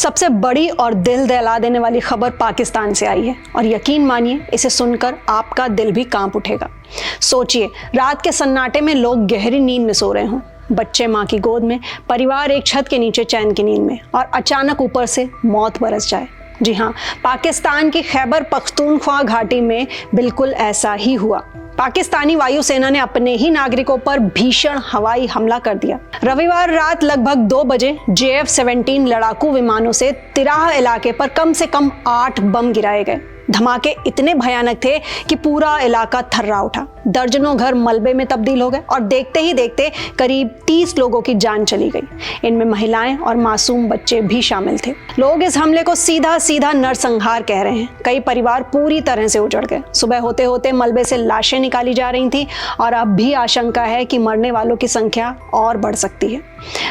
सबसे बड़ी और दिल दहला देने वाली खबर पाकिस्तान से आई है और यकीन मानिए इसे सुनकर आपका दिल भी कांप उठेगा। सोचिए, रात के सन्नाटे में लोग गहरी नींद में सो रहे हों, बच्चे माँ की गोद में, परिवार एक छत के नीचे चैन की नींद में, और अचानक ऊपर से मौत बरस जाए। जी हाँ, पाकिस्तान की खैबर पख्तूनख्वा घाटी में बिल्कुल ऐसा ही हुआ। पाकिस्तानी वायुसेना ने अपने ही नागरिकों पर भीषण हवाई हमला कर दिया। रविवार रात लगभग 2 बजे JF-17 लड़ाकू विमानों से तिराह इलाके पर कम से कम 8 बम गिराए गए। धमाके इतने भयानक थे कि पूरा इलाका थर्रा उठा। दर्जनों घर मलबे में तब्दील हो गए और देखते ही देखते करीब 30 लोगों की जान चली गई। इनमें महिलाएं और मासूम बच्चे भी शामिल थे। लोग इस हमले को सीधा सीधा नरसंहार कह रहे हैं। कई परिवार पूरी तरह से उजड़ गए। सुबह होते होते मलबे से लाशें निकाली जा रही थी और अब भी आशंका है कि मरने वालों की संख्या और बढ़ सकती है।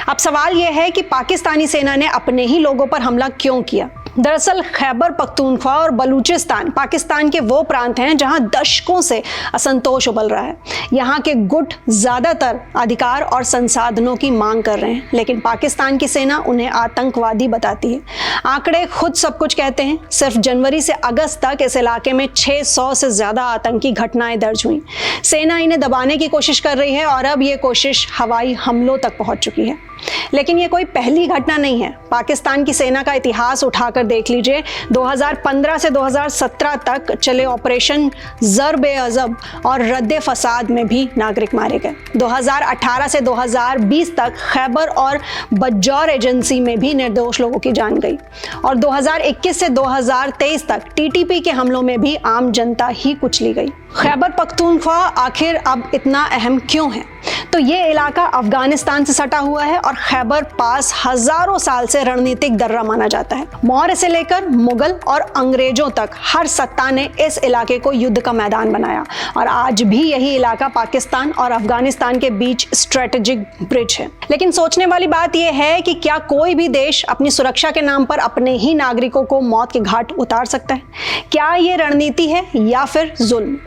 अब सवाल यह है कि पाकिस्तानी सेना ने अपने ही लोगों पर हमला क्यों किया। दरअसल खैबर पख्तूनख्वा और बलूचिस्तान पाकिस्तान के वो प्रांत हैं जहां दशकों से असंतोष उबल रहा है। यहाँ के गुट ज्यादातर अधिकार और संसाधनों की मांग कर रहे हैं, लेकिन पाकिस्तान की सेना उन्हें आतंकवादी बताती है। आंकड़े खुद सब कुछ कहते हैं। सिर्फ जनवरी से अगस्त तक इस इलाके में 600 से ज्यादा आतंकी घटनाएं दर्ज हुई। सेना इन्हें दबाने की कोशिश कर रही है और अब ये कोशिश हवाई हमलों तक पहुंच चुकी है। लेकिन ये कोई पहली घटना नहीं है। पाकिस्तान की सेना का इतिहास उठाकर देख लीजिए। 2015 से 2017 तक चले ऑपरेशन ज़र-ए-अज़ब और रद्द फसाद में भी नागरिक मारे गए। 2018 से 2020 तक खैबर और बज्जौर एजेंसी में भी निर्दोष लोगों की जान गई और 2021 से 2023 तक TTP के हमलों में भी आम जनता ही कुचली गई। खैबर पख्तूनख्वा आखिर अब इतना अहम क्यों है? तो ये इलाका अफगानिस्तान से सटा हुआ है और खैबर पास हजारों साल से रणनीतिक दर्रा माना जाता है। मौर्य से लेकर मुगल और अंग्रेजों तक हर सत्ता ने इस इलाके को युद्ध का मैदान बनाया और आज भी यही इलाका पाकिस्तान और अफगानिस्तान के बीच स्ट्रेटेजिक ब्रिज है। लेकिन सोचने वाली बात यह है कि क्या कोई भी देश अपनी सुरक्षा के नाम पर अपने ही नागरिकों को मौत के घाट उतार सकता है? क्या ये रणनीति है या फिर जुल्म?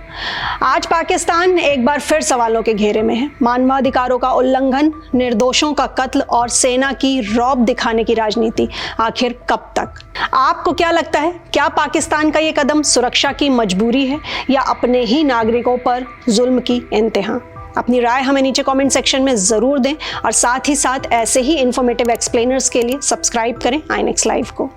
आज पाकिस्तान एक बार फिर सवालों के घेरे में है। मानवाधिकारों का उल्लंघन, निर्दोषों का कत्ल और सेना की रौब दिखाने की राजनीति आखिर कब तक? आपको क्या लगता है? क्या पाकिस्तान का ये कदम सुरक्षा की मजबूरी है या अपने ही नागरिकों पर जुल्म की इंतहा? अपनी राय हमें नीचे कमेंट सेक्शन में जरूर दें और साथ ही साथ ऐसे ही इंफॉर्मेटिव एक्सप्लेनर्स के लिए सब्सक्राइब करें INX लाइव को।